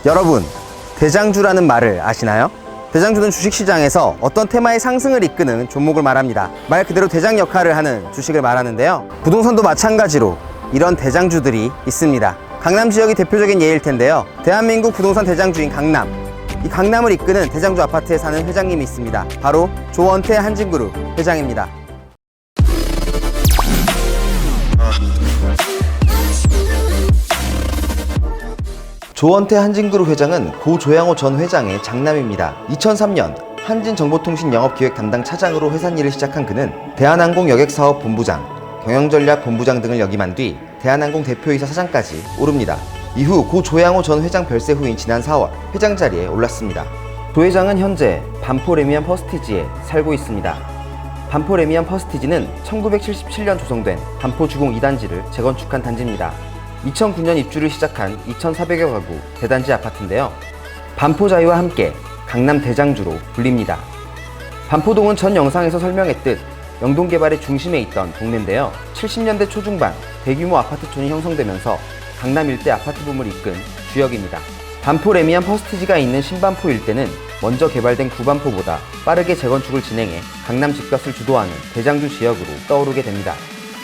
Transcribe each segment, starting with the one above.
여러분, 대장주라는 말을 아시나요? 대장주는 주식시장에서 어떤 테마의 상승을 이끄는 종목을 말합니다. 말 그대로 대장 역할을 하는 주식을 말하는데요. 부동산도 마찬가지로 이런 대장주들이 있습니다. 강남 지역이 대표적인 예일 텐데요. 대한민국 부동산 대장주인 강남, 이 강남을 이끄는 대장주 아파트에 사는 회장님이 있습니다. 바로 조원태 한진그룹 회장입니다. 조원태 한진그룹 회장은 고 조양호 전 회장의 장남입니다. 2003년 한진정보통신 영업기획 담당 차장으로 회사 일을 시작한 그는 대한항공 여객사업본부장, 경영전략본부장 등을 역임한 뒤 대한항공 대표이사 사장까지 오릅니다. 이후 고 조양호 전 회장 별세 후인 지난 4월 회장 자리에 올랐습니다. 조 회장은 현재 반포 레미안 퍼스티지에 살고 있습니다. 반포 레미안 퍼스티지는 1977년 조성된 반포 주공 2단지를 재건축한 단지입니다. 2009년 입주를 시작한 2,400여 가구 대단지 아파트인데요. 반포자이와 함께 강남 대장주로 불립니다. 반포동은 전 영상에서 설명했듯 영동개발의 중심에 있던 동네인데요. 70년대 초중반 대규모 아파트촌이 형성되면서 강남 일대 아파트 붐을 이끈 주역입니다. 반포 레미안 퍼스티지가 있는 신반포 일대는 먼저 개발된 구반포보다 빠르게 재건축을 진행해 강남 집값을 주도하는 대장주 지역으로 떠오르게 됩니다.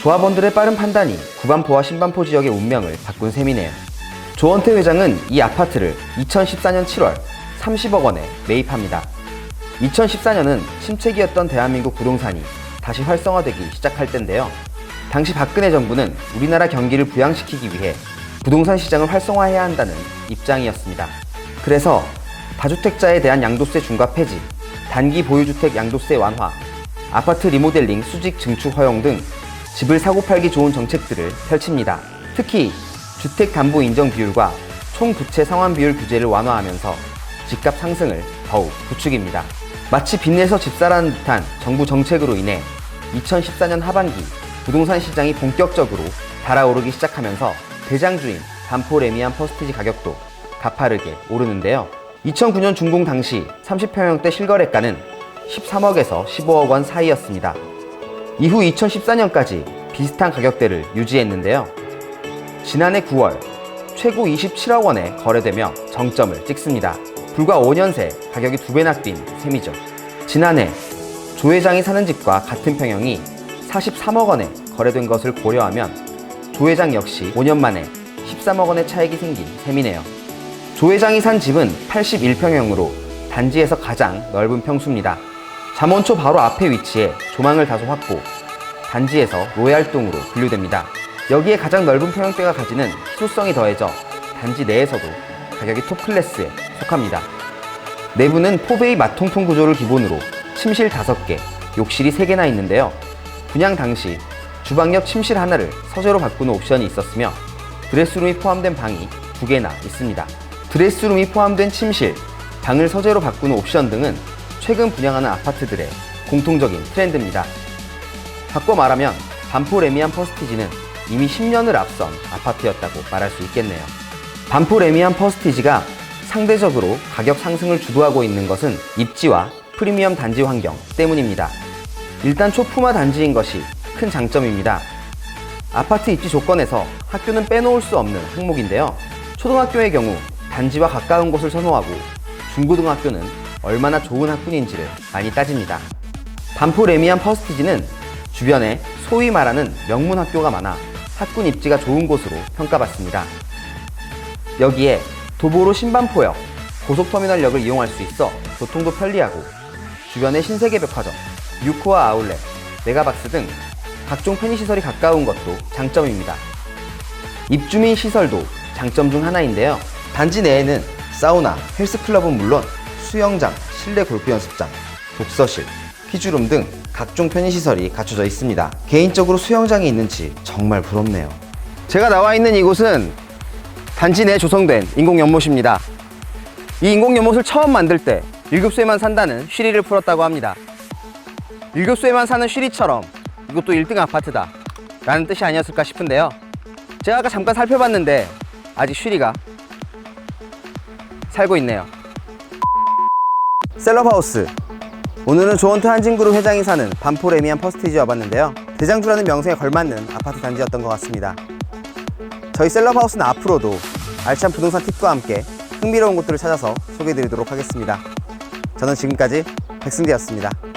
조합원들의 빠른 판단이 구반포와 신반포 지역의 운명을 바꾼 셈이네요. 조원태 회장은 이 아파트를 2014년 7월 30억 원에 매입합니다. 2014년은 침체기였던 대한민국 부동산이 다시 활성화되기 시작할 때인데요. 당시 박근혜 정부는 우리나라 경기를 부양시키기 위해 부동산 시장을 활성화해야 한다는 입장이었습니다. 그래서 다주택자에 대한 양도세 중과 폐지, 단기 보유주택 양도세 완화, 아파트 리모델링 수직 증축 허용 등 집을 사고 팔기 좋은 정책들을 펼칩니다. 특히 주택담보 인정 비율과 총부채 상환 비율 규제를 완화하면서 집값 상승을 더욱 부추깁니다. 마치 빚내서 집 사라는 듯한 정부 정책으로 인해 2014년 하반기 부동산 시장이 본격적으로 달아오르기 시작하면서 대장주인 반포 레미안 퍼스티지 가격도 가파르게 오르는데요. 2009년 준공 당시 30평형대 실거래가는 13억에서 15억 원 사이였습니다. 이후 2014년까지 비슷한 가격대를 유지했는데요. 지난해 9월 최고 27억 원에 거래되며 정점을 찍습니다. 불과 5년 새 가격이 2배나 뛴 셈이죠. 지난해 조 회장이 사는 집과 같은 평형이 43억 원에 거래된 것을 고려하면 조 회장 역시 5년 만에 13억 원의 차익이 생긴 셈이네요. 조 회장이 산 집은 81평형으로 단지에서 가장 넓은 평수입니다. 잠원초 바로 앞에 위치해 조망을 다소 확보, 단지에서 로얄동으로 분류됩니다. 여기에 가장 넓은 평형대가 가지는 희소성이 더해져 단지 내에서도 가격이 톱클래스에 속합니다. 내부는 포베이 마통풍 구조를 기본으로 침실 5개, 욕실이 3개나 있는데요. 분양 당시 주방 옆 침실 하나를 서재로 바꾸는 옵션이 있었으며 드레스룸이 포함된 방이 2개나 있습니다. 드레스룸이 포함된 침실, 방을 서재로 바꾸는 옵션 등은 최근 분양하는 아파트들의 공통적인 트렌드입니다. 바꿔 말하면 반포 레미안 퍼스티지는 이미 10년을 앞선 아파트였다고 말할 수 있겠네요. 반포 레미안 퍼스티지가 상대적으로 가격 상승을 주도하고 있는 것은 입지와 프리미엄 단지 환경 때문입니다. 일단 초품화 단지인 것이 큰 장점입니다. 아파트 입지 조건에서 학교는 빼놓을 수 없는 항목인데요. 초등학교의 경우 단지와 가까운 곳을 선호하고 중고등학교는 얼마나 좋은 학군인지를 많이 따집니다. 반포 레미안 퍼스티지는 주변에 소위 말하는 명문 학교가 많아 학군 입지가 좋은 곳으로 평가받습니다. 여기에 도보로 신반포역, 고속터미널역을 이용할 수 있어 교통도 편리하고 주변에 신세계백화점, 유코아 아울렛, 메가박스 등 각종 편의시설이 가까운 것도 장점입니다. 입주민 시설도 장점 중 하나인데요. 단지 내에는 사우나, 헬스클럽은 물론 수영장, 실내 골프 연습장, 독서실, 피주룸 등 각종 편의시설이 갖춰져 있습니다. 개인적으로 수영장이 있는지 정말 부럽네요. 제가 나와 있는 이곳은 단지 내에 조성된 인공연못입니다. 이 인공연못을 처음 만들 때 1급소에만 산다는 쉬리를 풀었다고 합니다. 1급소에만 사는 쉬리처럼 이것도 1등 아파트다 라는 뜻이 아니었을까 싶은데요. 제가 아까 잠깐 살펴봤는데 아직 쉬리가 살고 있네요. 셀럽하우스, 오늘은 조원태 한진그룹 회장이 사는 반포 레미안 퍼스티지에 와봤는데요. 대장주라는 명성에 걸맞는 아파트 단지였던 것 같습니다. 저희 셀럽하우스는 앞으로도 알찬 부동산 팁과 함께 흥미로운 곳들을 찾아서 소개해드리도록 하겠습니다. 저는 지금까지 백승재였습니다.